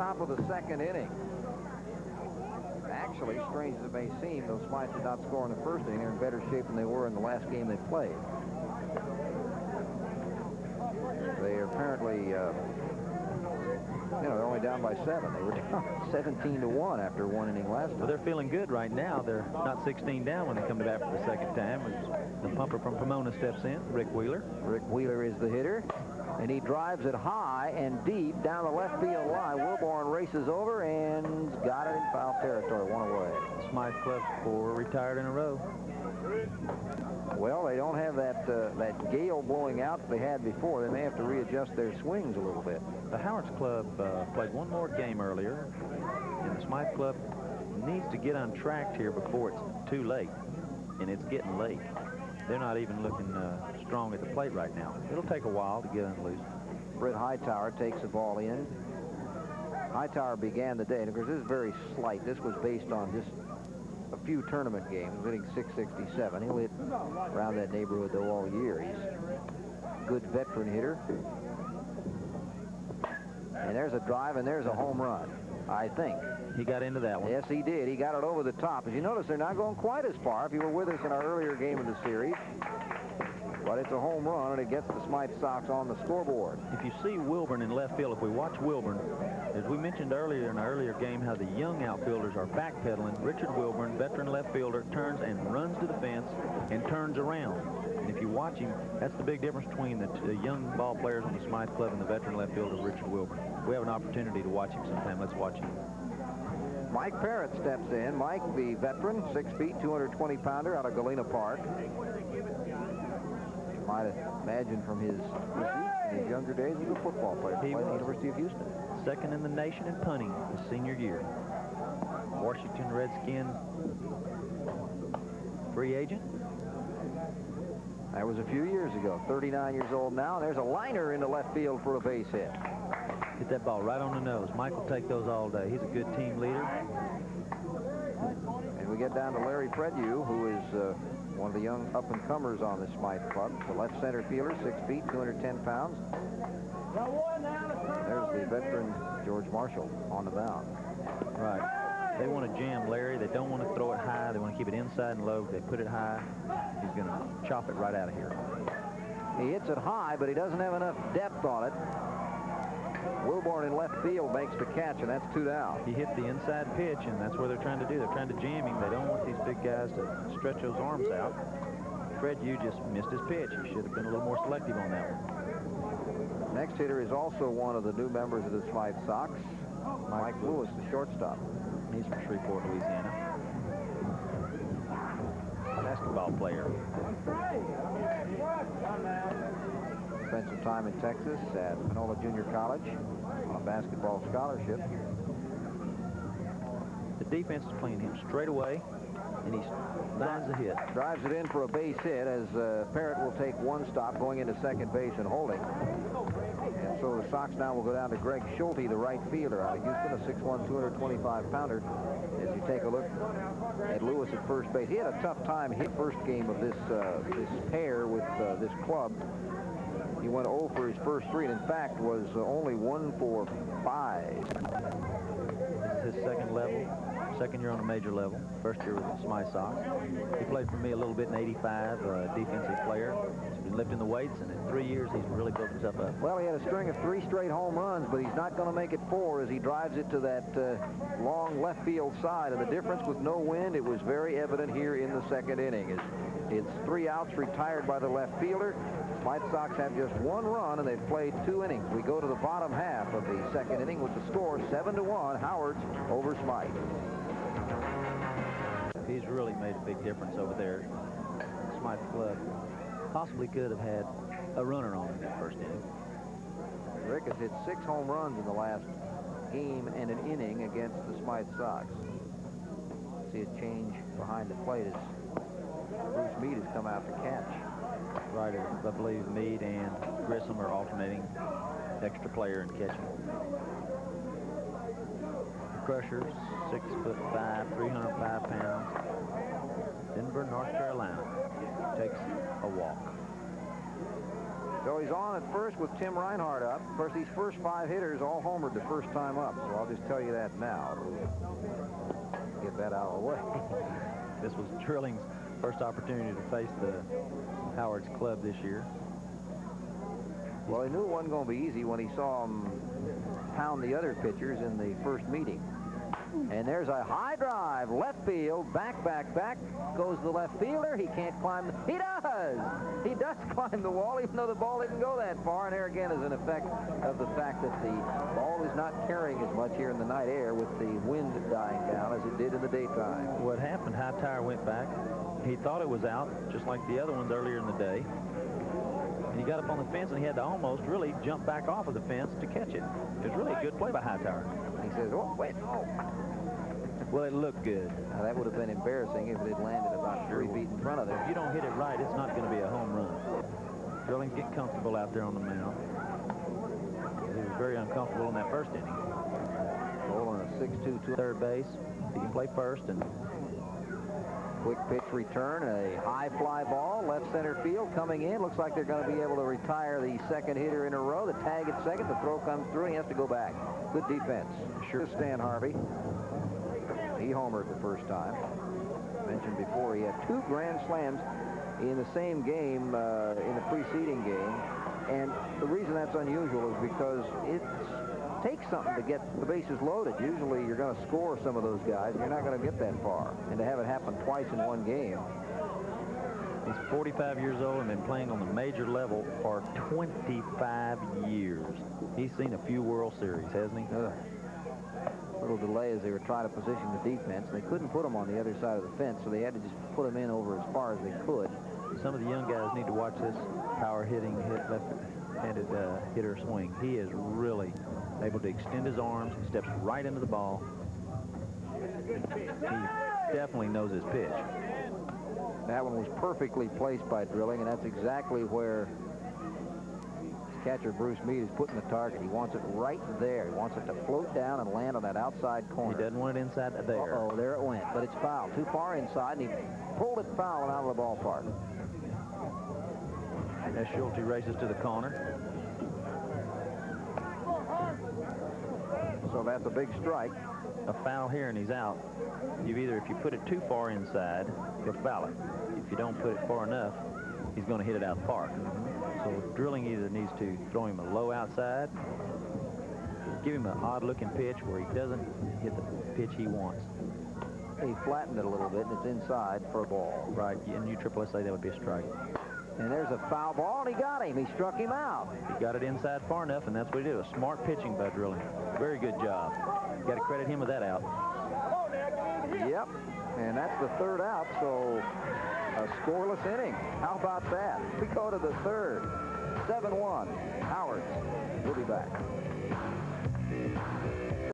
Top of the second inning. Actually, strange as it may seem, those Smythe did not score in the first inning. They're in better shape than they were in the last game they played. They are apparently, they're only down by 7. They were down 17-1 after one inning last time. Well, they're feeling good right now. They're not 16 down when they come to bat for the second time. The pumper from Pomona steps in, Rick Wheeler. Rick Wheeler is the hitter, and he drives it high and deep down the left field line. Wilborn races over and got it in foul territory, one away. Smythe Club's 4 retired in a row. Well, they don't have that gale blowing out that they had before. They may have to readjust their swings a little bit. The Howards Club played one more game earlier, and the Smythe Club needs to get on track here before it's too late, and it's getting late. They're not even looking strong at the plate right now. It'll take a while to get unloosed. Brit Hightower takes the ball in. Hightower began the day, and of course this is very slight. This was based on just a few tournament games, hitting .667. He'll hit around that neighborhood though all year. He's a good veteran hitter. And there's a drive, and there's a home run, I think. He got into that one. Yes, he did. He got it over the top. As you notice, they're not going quite as far. If you were with us in our earlier game of the series. But it's a home run, and it gets the Smythe Sox on the scoreboard. If you see Wilborn in left field, if we watch Wilborn, as we mentioned earlier in our earlier game, how the young outfielders are backpedaling, Richard Wilborn, veteran left fielder, turns and runs to the fence and turns around. And if you watch him, that's the big difference between the young ball players on the Smythe Club and the veteran left fielder, Richard Wilborn. We have an opportunity to watch him sometime. Let's watch him. Mike Parrott steps in. Mike, the veteran, 6 feet, 220-pounder out of Galena Park. Might imagine from his youth, in his younger days, he was a football player. He played at the University of Houston. Second in the nation in punting his senior year. Washington Redskin free agent. That was a few years ago. 39 years old now. And there's a liner into left field for a base hit. Hit that ball right on the nose. Mike will take those all day. He's a good team leader. And we get down to Larry Fredieu, who is one of the young up-and-comers on the Smythe Club. The left center fielder, 6 feet, 210 pounds. There's the veteran George Marshall on the mound. Right. They want to jam Larry. They don't want to throw it high. They want to keep it inside and low. They put it high. He's going to chop it right out of here. He hits it high, but he doesn't have enough depth on it. Wilborn in left field makes the catch, and that's 2 down. He hit the inside pitch, and that's what they're trying to do. They're trying to jam him. They don't want these big guys to stretch those arms out. Fredieu just missed his pitch. He should have been a little more selective on that one. Next hitter is also one of the new members of the Smythe Sox, Mike Lewis, the shortstop. He's from Shreveport, Louisiana. Basketball player. Spent some time in Texas at Panola Junior College on a basketball scholarship. The defense is playing him straight away, and he finds a hit. Drives it in for a base hit as Parrott will take one stop going into second base and holding. And so the Sox now will go down to Greg Schulte, the right fielder out of Houston, a 6'1", 225-pounder. As you take a look at Lewis at first base, he had a tough time hit first game of this pair with this club. He went 0 for his first 3, and in fact was only 1 for 5. This is his second year on a major level. First year with the Smythe Sox. He played for me a little bit in '85, defensive player. He's been lifting the weights, and in 3 years he's really built himself up. Well, he had a string of 3 straight home runs, but he's not going to make it 4 as he drives it to that long left field side. And the difference with no wind, it was very evident here in the second inning. It's 3 outs retired by the left fielder. Smythe Sox have just 1 run, and they've played 2 innings. We go to the bottom half of the second inning with the score 7-1, Howards over Smythe. He's really made a big difference over there. Smythe Club possibly could have had a runner on in that first inning. Rick has hit 6 home runs in the last game and an inning against the Smythe Sox. See a change behind the plate as Bruce Meade has come out to catch. Right, I believe Meade and Grissom are alternating extra player and catching. Crusher, 6'5", 305 pounds. Denver, North Carolina. Takes a walk. So he's on at first with Tim Reinhardt up. Of course, these first 5 hitters all homered the first time up, so I'll just tell you that now. Get that out of the way. This was Drilling's first opportunity to face the Howard's club this year. Well, he knew it wasn't going to be easy when he saw him pound the other pitchers in the first meeting. And there's a high drive, left field, back goes the left fielder. He can't climb. He does! He does climb the wall, even though the ball didn't go that far. And there again is an effect of the fact that the ball is not carrying as much here in the night air with the wind dying down as it did in the daytime. What happened, Hightower went back. He thought it was out, just like the other ones earlier in the day. He got up on the fence, and he had to almost really jump back off of the fence to catch it. It was really a good play by Hightower. He says, oh, wait, oh. Well, it looked good. Now, that would have been embarrassing if it had landed about 3 feet in front of him. If you don't hit it right, it's not going to be a home run. Drilling, get comfortable out there on the mound. He was very uncomfortable in that first inning. Rolling a 6-2 to third base. He can play first, and quick pitch return, a high fly ball, left center field coming in. Looks like they're going to be able to retire the second hitter in a row. The tag at second, the throw comes through, and he has to go back. Good defense. Sure, Stan Harvey. He homered the first time. Mentioned before, he had 2 grand slams in the same game, in the preceding game. And the reason that's unusual is because it takes something to get the bases loaded. Usually you're going to score some of those guys, and you're not going to get that far. And to have it happen twice in one game. He's 45 years old and been playing on the major level for 25 years. He's seen a few World Series, hasn't he? Little delay as they were trying to position the defense. They couldn't put him on the other side of the fence, so they had to just put him in over as far as they could. Some of the young guys need to watch this power-hitting, left-handed hitter swing. He is really able to extend his arms, steps right into the ball. He definitely knows his pitch. That one was perfectly placed by Drilling, and that's exactly where catcher Bruce Meade is putting the target. He wants it right there. He wants it to float down and land on that outside corner. He doesn't want it inside there. Uh-oh, there it went, but it's foul. Too far inside, and he pulled it foul and out of the ballpark. As Schulte races to the corner. So that's a big strike. A foul here, and he's out. If you put it too far inside, he'll foul it. If you don't put it far enough, he's going to hit it out of the park. So Drilling either needs to throw him a low outside, give him an odd-looking pitch where he doesn't hit the pitch he wants. He flattened it a little bit, and it's inside for a ball. Right, in USSSA, that would be a strike. And there's a foul ball, and he got him. He struck him out. He got it inside far enough, and that's what he did. A smart pitching by Drilling. Very good job. Got to credit him with that out. Yep, and that's the third out, so a scoreless inning. How about that? We go to the third. 7-1. Howard. We'll be back.